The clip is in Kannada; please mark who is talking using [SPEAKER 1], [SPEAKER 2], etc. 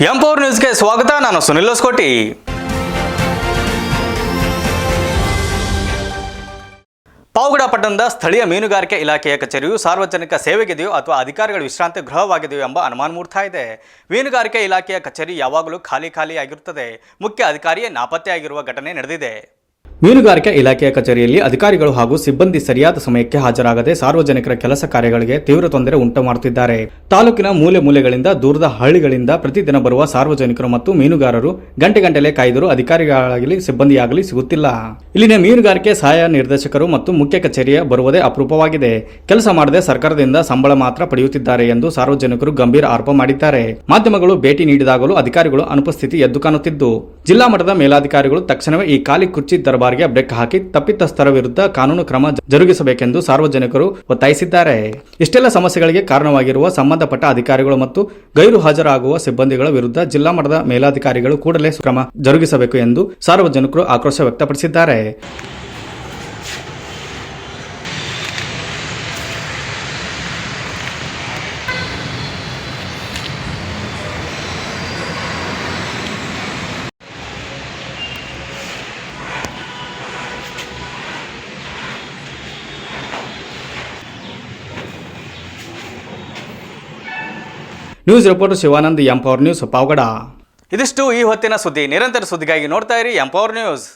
[SPEAKER 1] ಎಂ4 ನ್ಯೂಸ್ಗೆ ಸ್ವಾಗತ. ನಾನು ಸುನಿಲ್ ಹೊಸಕೋಟಿ. ಪಾವಗಡ ಪಟ್ಟಣದ ಸ್ಥಳೀಯ ಮೀನುಗಾರಿಕೆ ಇಲಾಖೆಯ ಕಚೇರಿಯು ಸಾರ್ವಜನಿಕ ಸೇವೆಗಿದೆಯೋ ಅಥವಾ ಅಧಿಕಾರಿಗಳ ವಿಶ್ರಾಂತಿ ಗೃಹವಾಗಿದೆಯೋ ಎಂಬ ಅನುಮಾನ ಮೂಡ್ತಾ ಇದೆ. ಮೀನುಗಾರಿಕೆ ಇಲಾಖೆಯ ಕಚೇರಿ ಯಾವಾಗಲೂ ಖಾಲಿ ಆಗಿರುತ್ತದೆ. ಮುಖ್ಯ ಅಧಿಕಾರಿಯೇ ನಾಪತ್ತೆಯಾಗಿರುವ ಘಟನೆ ನಡೆದಿದೆ. ಮೀನುಗಾರಿಕೆ ಇಲಾಖೆಯ ಕಚೇರಿಯಲ್ಲಿ ಅಧಿಕಾರಿಗಳು ಹಾಗೂ ಸಿಬ್ಬಂದಿ ಸರಿಯಾದ ಸಮಯಕ್ಕೆ ಹಾಜರಾಗದೆ ಸಾರ್ವಜನಿಕರ ಕೆಲಸ ಕಾರ್ಯಗಳಿಗೆ ತೀವ್ರ ತೊಂದರೆ ಉಂಟು ಮಾಡುತ್ತಿದ್ದಾರೆ. ತಾಲೂಕಿನ ಮೂಲೆ ಮೂಲೆಗಳಿಂದ ದೂರದ ಹಳ್ಳಿಗಳಿಂದ ಪ್ರತಿದಿನ ಬರುವ ಸಾರ್ವಜನಿಕರು ಮತ್ತು ಮೀನುಗಾರರು ಗಂಟೆಗಟ್ಟಲೆ ಕಾಯ್ದರೂ ಅಧಿಕಾರಿಗಳಾಗಲಿ ಸಿಬ್ಬಂದಿಯಾಗಲಿ ಸಿಗುತ್ತಿಲ್ಲ. ಇಲ್ಲಿನ ಮೀನುಗಾರಿಕೆ ಸಹಾಯ ನಿರ್ದೇಶಕರು ಮತ್ತು ಮುಖ್ಯ ಕಚೇರಿಯ ಬರುವುದೇ ಅಪರೂಪವಾಗಿದೆ. ಕೆಲಸ ಮಾಡದೆ ಸರ್ಕಾರದಿಂದ ಸಂಬಳ ಮಾತ್ರ ಪಡೆಯುತ್ತಿದ್ದಾರೆ ಎಂದು ಸಾರ್ವಜನಿಕರು ಗಂಭೀರ ಆರೋಪ ಮಾಡಿದ್ದಾರೆ. ಮಾಧ್ಯಮಗಳು ಭೇಟಿ ನೀಡಿದಾಗಲೂ ಅಧಿಕಾರಿಗಳು ಅನುಪಸ್ಥಿತಿ ಎದ್ದು ಕಾಣುತ್ತಿದ್ದು, ಜಿಲ್ಲಾ ಮಟ್ಟದ ಮೇಲಾಧಿಕಾರಿಗಳು ತಕ್ಷಣವೇ ಈ ಖಾಲಿ ಕುರ್ಚಿ ದರ್ಬಾರ್ಗೆ ಬ್ರೇಕ್ ಹಾಕಿ ತಪ್ಪಿತಸ್ಥರ ವಿರುದ್ಧ ಕಾನೂನು ಕ್ರಮ ಜರುಗಿಸಬೇಕೆಂದು ಸಾರ್ವಜನಿಕರು ಒತ್ತಾಯಿಸಿದ್ದಾರೆ. ಇಷ್ಟೆಲ್ಲ ಸಮಸ್ಯೆಗಳಿಗೆ ಕಾರಣವಾಗಿರುವ ಸಂಬಂಧಪಟ್ಟ ಅಧಿಕಾರಿಗಳು ಮತ್ತು ಗೈರು ಹಾಜರಾಗುವ ಸಿಬ್ಬಂದಿಗಳ ವಿರುದ್ಧ ಜಿಲ್ಲಾ ಮಟ್ಟದ ಮೇಲಾಧಿಕಾರಿಗಳು ಕೂಡಲೇ ಕ್ರಮ ಜರುಗಿಸಬೇಕು ಎಂದು ಸಾರ್ವಜನಿಕರು ಆಕ್ರೋಶ ವ್ಯಕ್ತಪಡಿಸಿದ್ದಾರೆ. ನ್ಯೂಸ್ ರಿಪೋರ್ಟರ್ ಶಿವಾನಂದ್, ಎಂ4 ನ್ಯೂಸ್, ಪಾವಗಡ. ಇದಿಷ್ಟು ಈ ಹೊತ್ತಿನ ಸುದ್ದಿ. ನಿರಂತರ ಸುದ್ದಿಗಾಗಿ ನೋಡ್ತಾ ಇರಿ ಎಂ4 ನ್ಯೂಸ್.